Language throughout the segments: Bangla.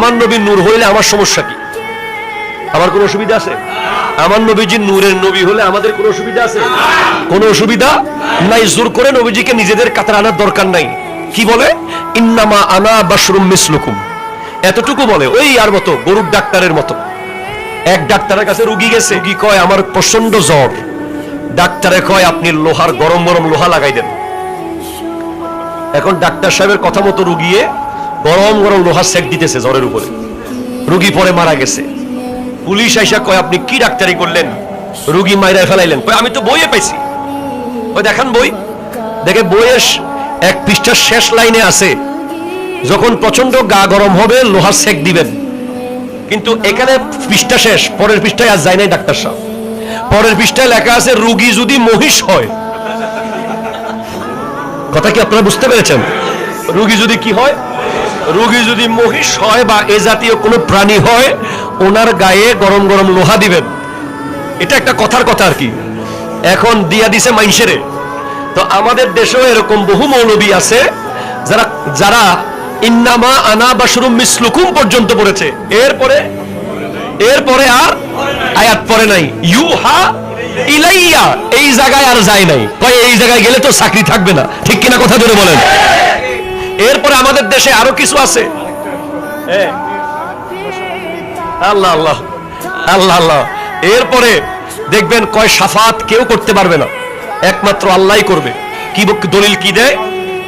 আমার নবীর নূর হইলে আমার সমস্যা কি? আমার কোনো অসুবিধা আছে? আমার নবীজি নূরের নবী হলে আমাদের কোনো অসুবিধা আছে? কোনো অসুবিধা নাই। জোর করে নবীজিকে নিজেদের কাতারে আনার দরকার নাই। কি বলে? ইন্নামা আনা বাশরুম মিসলুকুম, এতটুকু বলে। ওই আর মতো গরুর ডাক্তারের মতো। এক ডাক্তারের কাছে রুগী গেছে, রুগী কয় আমার প্রচন্ড জ্বর। ডাক্তারে কয় আপনি লোহার গরম গরম লোহা লাগাই দেন। এখন ডাক্তার সাহেবের কথা মতো রুগিয়ে গরম গরম লোহা সেক দিতেছে জ্বরের উপরে। রুগী পরে মারা গেছে। পুলিশ আইসা কয় আপনি কি ডাক্তারি করলেন? রুগী মাইরা ফেলাইলেন। কয় আমি তো বইয়ে পাইছি। ওই দেখান বই। দেখে বইয়ের এক পৃষ্ঠার শেষ লাইনে আছে যখন প্রচন্ড গা গরম হবে লোহা সেক দিবেন। কিন্তু এখানে পৃষ্ঠা শেষ, পরের পৃষ্ঠায় আর যায় নাই ডাক্তার সাহেব। পরের পৃষ্ঠায় লেখা আছে রুগী যদি মহিষ হয়। কথা কি আপনারা বুঝতে পেরেছেন? রুগী যদি কি হয়? রুগী যদি মহিষ হয় বা এ জাতীয় কোনো প্রাণী হয়, ওনার গায়ে গরম গরম লোহা দিবেন। এটা একটা কথার কথা আর কি। এখন দিয়া দিছে মাইনসেরে। তো আমাদের দেশেও এরকম বহু মৌলবী আছে যারা যারা ইন্নামা আনা বাশরুম মিসলুকুম পর্যন্ত পড়েছে। এরপরে আর আয়াত পড়ে নাই। ইউহা ইলাইয়া এই জায়গায় আর যায় নাই। কয় এই জায়গায় গেলে তো চাকরি থাকবে না। ঠিক কিনা কথা ধরে বলেন? এরপরে আমাদের দেশে আরো কিছু আছে। আল্লাহ আল্লাহ আল্লাহ আল্লাহ। এরপরে দেখবেন কয় শাফাত কেউ করতে পারবে না, একমাত্র আল্লাহই করবে। কি দলিল কি দেয়?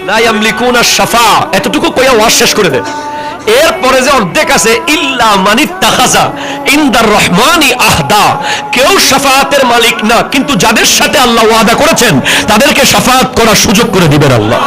লা ইয়ামলিকুনা শাফা, এতটুকু কইয়া ওয়াজ শেষ করে দেয়। এরপরে যে অর্ধেক আছে ইল্লা মানিত্তাখাযা ইনদার রহমানি আহদা, কেউ শাফাআতের মালিক না, কিন্তু যাদের সাথে আল্লাহ ওয়াদা করেছেন তাদেরকে শাফাআত করার সুযোগ করে দিবেন আল্লাহ।